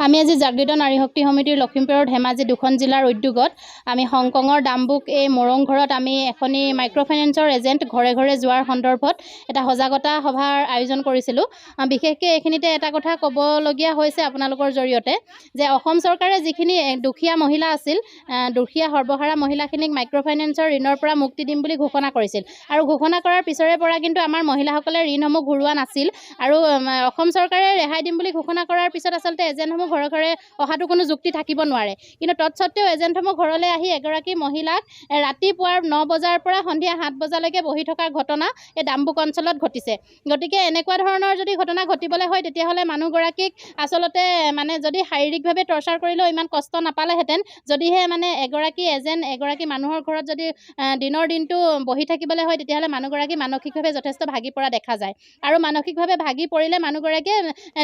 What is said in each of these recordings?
আমি আজি জাগৃত নাৰী শক্তি সমিতিৰ লখিমপুৰ ধেমাজি দুখন জিলাৰ উদ্যোগত আমি হংকঙৰ ডাম্বুক এই মোৰং ঘৰত আমি এখনি মাইক্ৰ'ফাইনেন্সৰ এজেণ্ট ঘৰে ঘৰে যোৱাৰ সন্দৰ্ভত এটা সজাগতা সভাৰ আয়োজন কৰিছিলোঁ। বিশেষকৈ এইখিনিতে এটা কথা ক'বলগীয়া হৈছে আপোনালোকৰ জৰিয়তে যে অসম চৰকাৰে যিখিনি দুখীয়া মহিলা আছিল, দুখীয়া সৰ্বহাৰা মহিলাখিনিক মাইক্ৰ'ফাইনেন্সৰ ঋণৰ পৰা মুক্তি দিম বুলি ঘোষণা কৰিছিল আৰু ঘোষণা কৰাৰ পিছৰে পৰা কিন্তু আমাৰ মহিলাসকলে ঋণসমূহ ঘূৰোৱা নাছিল আৰু অসম চৰকাৰে ৰেহাই দিম বুলি ঘোষণা কৰাৰ পিছত আচলতে এজেণ্টসমূহ ঘৰে ঘৰে অহাটো কোনো যুক্তি থাকিব নোৱাৰে। কিন্তু তৎসত্ত্বেও এজেণ্টসমূহ ঘৰলৈ আহি এগৰাকী মহিলাক ৰাতিপুৱাৰ 9 বজাৰ পৰা সন্ধিয়া 7 বজালৈকে বহি থকাৰ ঘটনা এই ডাম্বুক অঞ্চলত ঘটিছে। গতিকে এনেকুৱা ধৰণৰ যদি ঘটনা ঘটিবলৈ হয় তেতিয়াহ'লে মানুহগৰাকীক আচলতে মানে যদি শাৰীৰিকভাৱে টৰ্চাৰ কৰিলেও ইমান কষ্ট নাপালেহেঁতেন, যদিহে মানে এগৰাকী মানুহৰ ঘৰত যদি দিনৰ দিনটো বহি থাকিবলৈ হয় তেতিয়াহ'লে মানুহগৰাকী মানসিকভাৱে যথেষ্ট ভাগি পৰা দেখা যায় আৰু মানসিকভাৱে ভাগি পৰিলে মানুহগৰাকীয়ে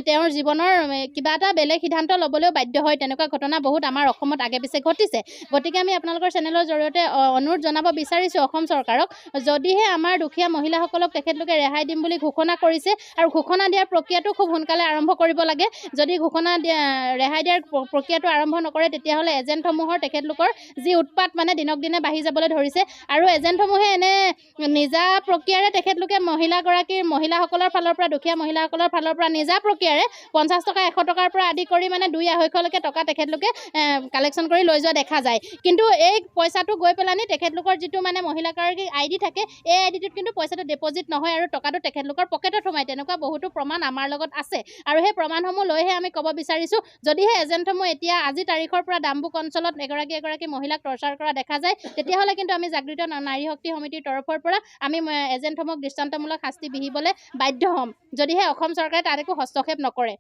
তেওঁৰ জীৱনৰ কিবা এটা বেলেগ সিদ্ধান্ত ল'বলৈও বাধ্য হয়। তেনেকুৱা ঘটনা বহুত আমাৰ অসমত আগে পিছে ঘটিছে। গতিকে আমি আপোনালোকৰ চেনেলৰ জৰিয়তে অনুৰোধ জনাব বিচাৰিছোঁ অসম চৰকাৰক, যদিহে আমাৰ দুখীয়া মহিলাসকলক তেখেতলোকে ৰেহাই দিম বুলি ঘোষণা কৰিছে আৰু ঘোষণা দিয়াৰ প্ৰক্ৰিয়াটো খুব সোনকালে আৰম্ভ কৰিব লাগে। যদি ৰেহাই দিয়াৰ প্ৰক্ৰিয়াটো আৰম্ভ নকৰে তেতিয়াহ'লে এজেণ্টসমূহৰ তেখেতলোকৰ যি উৎপাত মানে দিনক দিনে বাঢ়ি যাবলৈ ধৰিছে আৰু এজেণ্টসমূহে এনে নিজা প্ৰক্ৰিয়াৰে তেখেতলোকে মহিলাসকলৰ ফালৰ পৰা দুখীয়া মহিলাসকলৰ ফালৰ পৰা নিজা প্ৰক্ৰিয়াৰে 50 টকা 100 টকাৰ পৰা আদি কৰি মানে 200-250লৈকে টকা তেখেতলোকে কালেকশ্যন কৰি লৈ যোৱা দেখা যায়। কিন্তু এই পইচাটো গৈ পেলানি তেখেতলোকৰ যিটো মানে মহিলাগৰাকীৰ ID থাকে এই IDটোত কিন্তু পইচাটো ডিপজিট নহয় আৰু টকাটো তেখেতলোকৰ পকেটত সোমায়। তেনেকুৱা বহুতো প্ৰমাণ আমাৰ লগত আছে আৰু সেই প্ৰমাণসমূহ লৈহে আমি ক'ব বিচাৰিছোঁ, যদিহে এজেণ্টসমূহ এতিয়া আজি তাৰিখৰ পৰা ডাম্বুক অঞ্চলত এগৰাকী মহিলাক টৰ্চাৰ কৰা দেখা যায় তেতিয়াহ'লে কিন্তু আমি জাগৃত নাৰী শক্তি সমিতিৰ তৰফৰ পৰা আমি এজেণ্টসমূহক দৃষ্টান্তমূলক শাস্তি বিহিবলৈ বাধ্য হ'ম, যদিহে অসম চৰকাৰে তাত একো হস্তক্ষেপ নকৰে।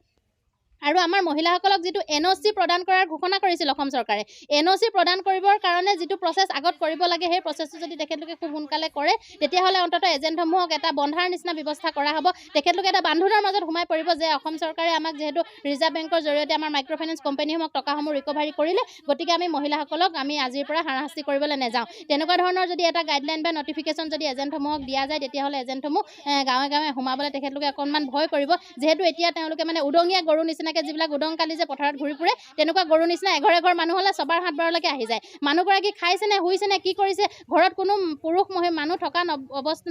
আৰু আমাৰ মহিলাসকলক যিটো NOC প্ৰদান কৰাৰ ঘোষণা কৰিছিল অসম চৰকাৰে, NOC প্ৰদান কৰিবৰ কাৰণে যিটো প্ৰচেছ আগত কৰিব লাগে সেই প্ৰচেছটো যদি তেখেতলোকে খুব সোনকালে কৰে তেতিয়াহ'লে অন্ততঃ এজেণ্টসমূহক এটা বন্ধাৰ নিচিনা ব্যৱস্থা কৰা হ'ব। তেখেতলোকে এটা বান্ধোনৰ মাজত সোমাই পৰিব যে অসম চৰকাৰে আমাক যিহেতু ৰিজাৰ্ভ বেংকৰ জৰিয়তে আমাৰ মাইক্ৰ'ফাইনেন্স কোম্পানীসমূহক টকাসমূহ ৰিকভাৰী কৰিলে, গতিকে আমি মহিলাসকলক আমি আজিৰ পৰা হাৰাশাস্তি কৰিবলৈ নাযাওঁ। তেনেকুৱা ধৰণৰ যদি এটা গাইডলাইন বা নটিফিকেশ্যন যদি এজেণ্টসমূহক দিয়া যায় তেতিয়াহ'লে এজেণ্টসমূহ গাঁৱে গাঁৱে সোমাবলৈ তেখেতলোকে অকণমান ভয় কৰিব। যিহেতু এতিয়া তেওঁলোকে মানে উদঙীয়া গৰু নিচিনাকৈ যিবিলাক উদংকালি যে পথাৰত ঘূৰি ফুৰে তেনেকুৱা গৰু নিচিনা এঘৰ মানুহ হ'লে ছবাৰ 7 বাৰলৈকে আহি যায়। মানুহগৰাকী খাইছেনে শুইছেনে কি কৰিছে, ঘৰত কোনো পুৰুষ মানুহ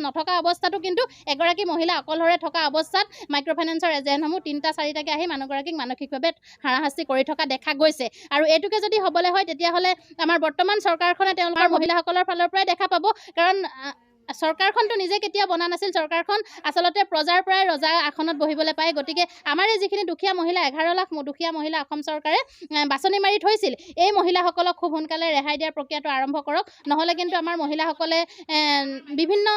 নথকা অৱস্থাতো কিন্তু এগৰাকী মহিলা অকলশৰে থকা অৱস্থাত মাইক্ৰ'ফাইনেন্সৰ এজেণ্টসমূহ 3টা-4টাকৈ আহি মানুহগৰাকীক মানসিকভাৱে হাৰাশাস্তি কৰি থকা দেখা গৈছে। আৰু এইটোকে যদি হ'বলৈ হয় তেতিয়াহ'লে আমাৰ বৰ্তমান চৰকাৰখনে তেওঁলোকৰ মহিলাসকলৰ ফালৰ পৰাই দেখা পাব, কাৰণ চৰকাৰখনটো নিজে কেতিয়া বনা নাছিল। চৰকাৰখন আচলতে প্ৰজাৰ পৰাই ৰজা আসনত বহিবলৈ পায়। গতিকে আমাৰ এই যিখিনি দুখীয়া মহিলা 11 লাখ দুখীয়া মহিলা অসম চৰকাৰে বাছনি মাৰি থৈছিল, এই মহিলাসকলক খুব সোনকালে ৰেহাই দিয়াৰ প্ৰক্ৰিয়াটো আৰম্ভ কৰক। নহ'লে কিন্তু আমাৰ মহিলাসকলে বিভিন্ন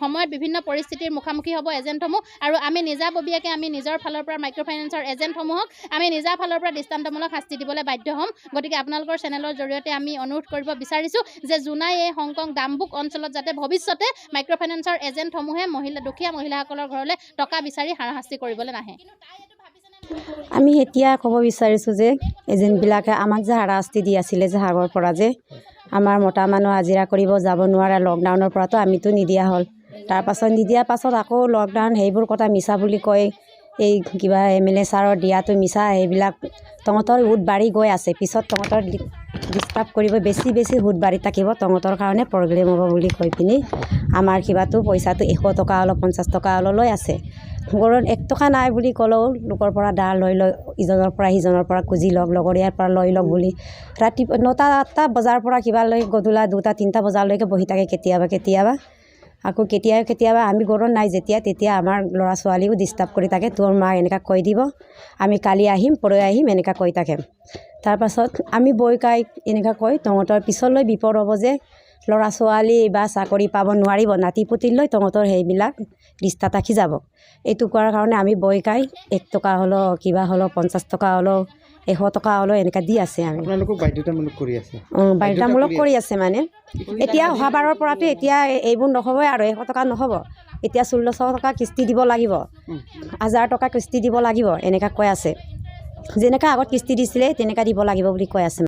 সময়ত বিভিন্ন পৰিস্থিতিৰ মুখামুখি হ'ব এজেণ্টসমূহ আৰু আমি নিজাববীয়াকৈ আমি নিজৰ ফালৰ পৰা মাইক্ৰ'ফাইনেন্সৰ এজেণ্টসমূহক আমি নিজা ফালৰ পৰা দৃষ্টান্তমূলক শাস্তি দিবলৈ বাধ্য হ'ম। গতিকে আপোনালোকৰ চেনেলৰ জৰিয়তে আমি অনুৰোধ কৰিব বিচাৰিছোঁ যে জোনাই এই হংকং ডাম্বুক অঞ্চলত যাতে ভৱিষ্যতে মাইক্ৰ'ফাইনেন্সৰ এজেণ্টসমূহে দুখীয়া মহিলাসকলৰ ঘৰলৈ টকা বিচাৰি হাৰাশাস্তি কৰিবলৈ নাহে। আমি এতিয়া ক'ব বিচাৰিছোঁ যে এজেণ্টবিলাকে আমাক যে হাৰাশাস্তি দি আছিলে যে আগৰ পৰা যে আমাৰ মতা মানুহ হাজিৰা কৰিব যাব নোৱাৰে, লকডাউনৰ পৰাতো আমিতো নিদিয়া হ'ল। তাৰপাছত নিদিয়াৰ পাছত আকৌ লকডাউন সেইবোৰ কথা মিছা বুলি কয়, এই কিবা MLA ছাৰৰ দিয়াটো মিছা, সেইবিলাক তহঁতৰ সুত বাঢ়ি গৈ আছে। পিছত তহঁতৰ ডিষ্টাৰ্ব কৰিব, বেছি সুত বাঢ়ি থাকিব, তহঁতৰ কাৰণে প্ৰব্লেম হ'ব বুলি কৈ পিনি আমাৰ কিবাটো পইচাটো 100 টকা অলপ 50 টকা অলপ লৈ আছে। ঘৰত 1 টকা নাই বুলি ক'লেও লোকৰ পৰা ধাৰ লৈ ইজনৰ পৰা সিজনৰ পৰা খুজি লগৰীয়াৰ পৰা লৈ লওক বুলি ৰাতিপুৱা 9টা-8টা বজাৰ পৰা কিবা লৈ গধূলা 2টা-3টা বজালৈকে বহি থাকে কেতিয়াবা। আকৌ কেতিয়াবা আমি ঘৰত নাই তেতিয়া আমাৰ ল'ৰা ছোৱালীও ডিষ্টাৰ্ব কৰি থাকে, তোৰ মাক এনেকুৱা কৈ দিব, আমি কালি আহিম পৰহি আহিম এনেকুৱা কৈ থাকে। তাৰপাছত আমি বৈকাই এনেকুৱা কৈ তহঁতৰ পিছলৈ বিপদ হ'ব যে ল'ৰা ছোৱালী বা চাকৰি পাব নোৱাৰিব, নাতি পুতিলৈ তহঁতৰ সেইবিলাক ৰিষ্টা থাকি যাব। এইটো কৰাৰ কাৰণে আমি বৈকাই 1 টকা হ'লেও কিবা হ'লেও 50 টকা হ'লেও 100 টকা হ'লেও এনেকুৱা দি আছে। আমি বাধ্যতামূলক কৰি আছে বাধ্যতামূলক কৰি আছে মানে এতিয়া অহা বাৰৰ পৰাতো এতিয়া এইবোৰ নহ'বই আৰু 100 টকা নহ'ব, এতিয়া 1600 টকা কিস্তি দিব লাগিব, 1000 টকা কিস্তি দিব লাগিব এনেকুৱা কৈ আছে। যেনেকৈ আগত কিস্তি দিছিলে তেনেকৈ দিব লাগিব বুলি কৈ আছে।